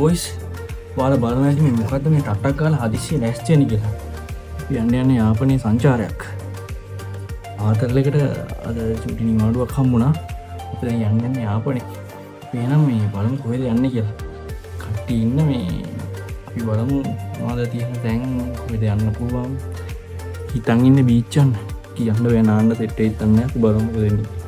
Boys ඔයාලා බලන ඇති මේ මොකද්ද මේ ටට්ටක් ගාලා හදිස්සිය නැස්ති වෙන කියලා. අපි යන්නේ යාපනයේ සංචාරයක්. ආතරලකට අද චුටි නිවාඩුවක් හම්බුණා. අපි දැන් යන්නේ යාපනේ. අපි එනම් මේ බලමු කොහෙද යන්නේ කියලා. කට්ටිය ඉන්න මේ අපි බලමු මොනවද තියෙන තැන් කොහෙද යන්න පුළුවන්. හිතන් ඉන්නේ බීච් යන්න. කියන්න වෙන ආන්න සෙට් එකක් නැහැ. අපි බලමු කොහෙද එන්නේ.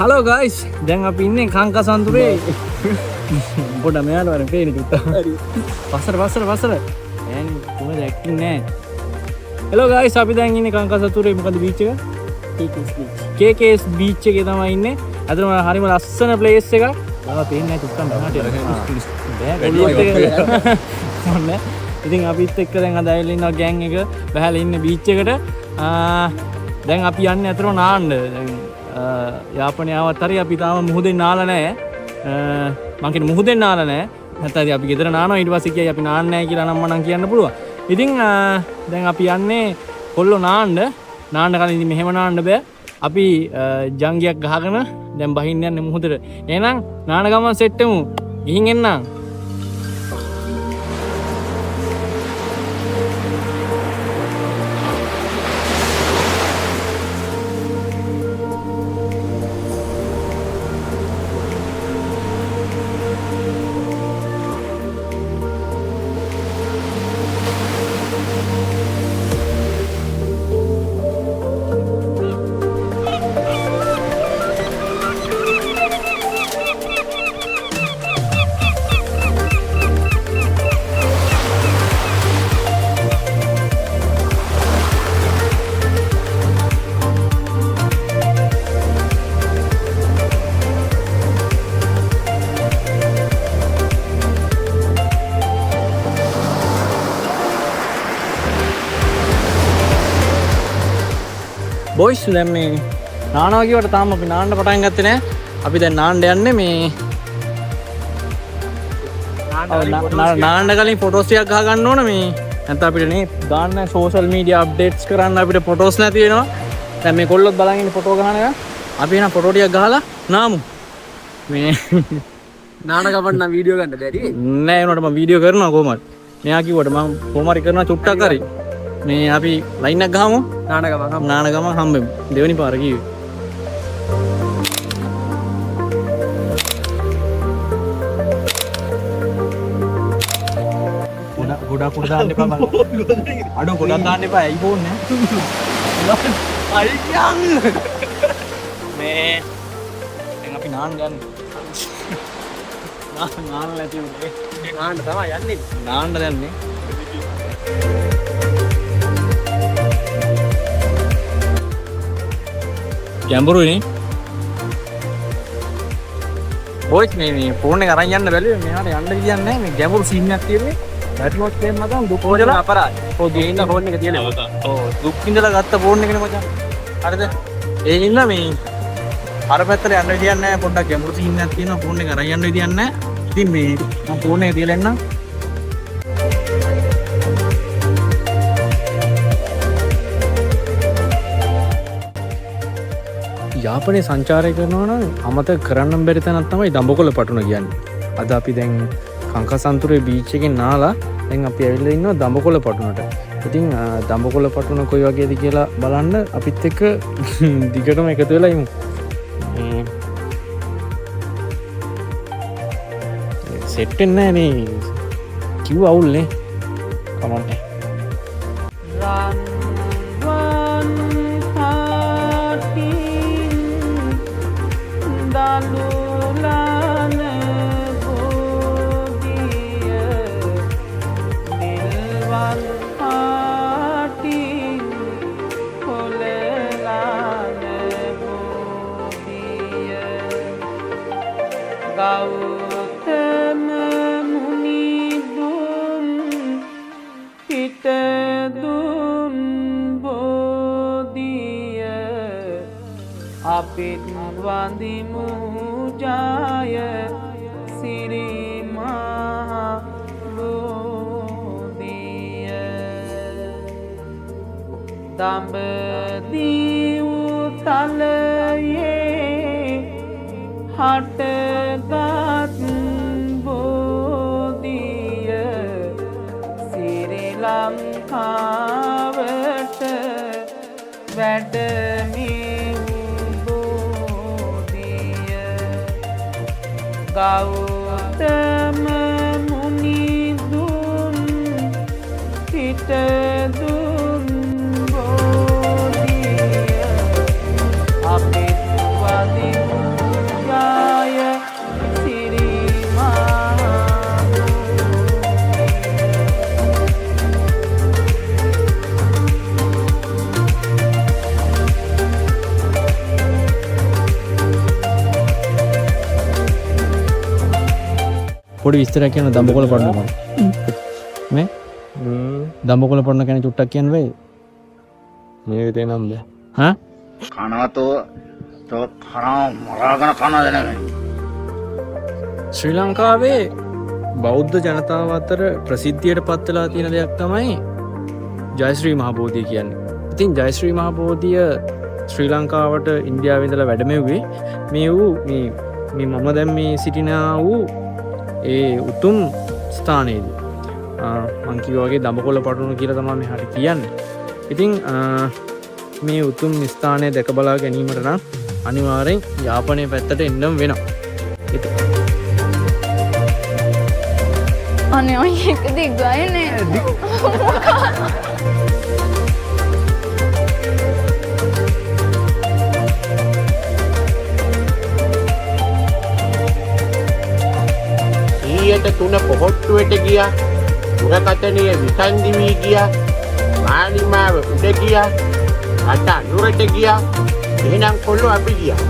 හලෝ ගයිස් දැන් අපි ඉන්නේ කංකසන්තුරේ පොඩ මෙයාට වරෙන් පේන්නේ තුත්තා හරි පස්සට ඈනි කොහොමද ඇක්ටිං නෑ හෙලෝ ගයිස් අපි දැන් ඉන්නේ කංකසන්තුරේ මොකද බීච් එක KKS බීච් එකේ තමයි ඉන්නේ අදම හරිම ලස්සන ප්ලේස් එකක් ආවා පේන්නේ නැහැ තුත්තා මෙහාට මොන්න ඉතින් අපිත් එක්ක දැන් අද ඇවිල්ලා ඉන්නවා ගෑන් එක බහලා ඉන්නේ බීච් එකට දැන් අපි යන්නේ අතන නාන්න දැන් යාපනයේ ආවත් හරි අපි තාම මුහුදෙන් නාලා නැහැ මං කියන්නේ මුහුදෙන් නාලා නැහැ නැත්නම් අපි ගෙදර නානවා ඊට පස්සේ කියයි අපි නාන්නේ නැහැ කියලා නම් මනම් කියන්න පුළුවන් ඉතින් දැන් අපි යන්නේ කොල්ලෝ නාන්න කලින් ඉතින් මෙහෙම නාන්න බෑ අපි ජංගියක් ගහගෙන දැන් බහින්න යන්නේ මුහුදට එහෙනම් නාන ගමන් සෙට් වෙමු ගිහින් එන්නම් බොයිස් දැන් මේ නානවා කියවට තාම අපි නාන්න පටන් ගත්තේ නෑ. අපි දැන් නාන්න යන්නේ මේ නාන්න කලින් ෆොටෝස් ටිකක් ගහ ගන්න ඕන මේ. නැත්නම් අපිට නේ දාන්න සෝෂල් මීඩියා අප්ඩේට්ස් කරන්න අපිට ෆොටෝස් නැති වෙනවා. දැන් මේ කොල්ලොත් බලන් ඉන්නේ ෆොටෝ ගහන එක. අපි එන ෆොටෝ ටිකක් ගහලා නාමු. මේ නාන ගමන් නම් වීඩියෝ ගන්න බැරි. නෑ ඒනොට මම වීඩියෝ කරනවා කොහමද? මෙයා කිව්වට මම කොහොම හරි කරනවා චුට්ටක් හරි. මේ අපි ලයින් එකක් ගහමු නාන ගමන් හම්බෙමු දෙවෙනි පාර කිව්වේ ගොඩක් උඩ දාන්න එපා මම අඩෝ ගොඩක් දාන්න එපා iPhone නේ අයියන් මේ දැන් අපි නාන්න යන්නේ නාන්න නැති උනේ නාන්න තමයි යන්නේ නාන්න යන්නේ ගැඹුරුනේ බොයිස් මේ ෆෝන් එක අරන් යන්න බැලුවේ මෙහාට යන්න කියන්නේ නැහැ මේ ගැඹුරු සීන් එකක් තියෙන්නේ බැටරිවත් ගේම් මතන් දුක් විඳලා අපරාධ ඔව් ගේන්න ෆෝන් එක තියෙනවා ඔව් දුක් විඳලා ගත්ත ෆෝන් එකනේ මචං හරිද ඒ ඉන්න මේ අර පැත්තට යන්න විදියක් නැහැ. පොඩ්ඩක් ගැඹුරු සීන් එකක් තියෙනවා. ෆෝන් එක අරන් යන්න විදියක් නැහැ. ඉතින් මේ මම ෆෝන් එක තියලා එන්නම්. යාපනයේ සංචාරය කරනවා නම් අමතක කරන්න බැරි තැනක් තමයි දඹකොළ පටුන කියන්නේ. අද අපි දැන් කංකසන්තුරේ බීච් එකෙන් නාලා දැන් අපි ඇවිල්ලා ඉන්නවා දඹකොළ පටුනට. ඉතින් දඹකොළ පටුන කොයි වගේද කියලා බලන්න අපිත් එක්ක දිගටම එකතු වෙලා ඉමු. සෙට් වෙන්නේ නැහැ නේ. කිව්ව අවුල්නේ. කමන්නේ. ගෞතම මුනිදුන් පිටදුන් බෝධිය අපිත් වඳිමු ජය සිරි මහා බෝධිය දඹදිව තලයේ හටගත් බෝධිය සිරි ලංකාවට වැඩමි බෝධිය ගෞතම මුනිදුන් පිටදුන් බෝධිය අපිත් වදිමු පොඩි විස්තරයක් කියන්න දඹකොළ පටුන කොහොමද මේ දඹකොළ පටුන ගැන චුට්ටක් කියන්න වෙයි මේ විතේ නම්ද හා කනවතෝ තෝ කනවා මරාගෙන කනද නෙමෙයි ශ්‍රී ලංකාවේ බෞද්ධ ජනතාව අතර ප්‍රසිද්ධියට පත් වෙලා තියෙන දෙයක් තමයි ජයශ්‍රී මහ බෝධිය කියන්නේ. ඉතින් ජයශ්‍රී මහ බෝධිය ශ්‍රී ලංකාවට ඉන්දියාවේ ඉඳලා වැඩමෙව්වේ මේ වූ මේ මම දැන් මේ සිටිනා වූ ඒ උතුම් ස්ථානයේදී මං කිව්වා වගේ දඹකොළ පටුන කියලා තමයි මෙහාට කියන්නේ. ඉතින් මේ උතුම් ස්ථානය දැක බලා ගැනීමට නම් අනිවාර්යෙන් යාපනයේ පැත්තට එන්නම වෙනවා. අනේ ඔය එක දිගයි නේ. ඊයට 3 පොහොට්ටුවට ගියා දුරකථනයේ විසන්දි වී ගියා මාලිමාව උඩ ගියා අට අනුරට ගියා එහෙනම් කොල්ලෝ අපි ගියා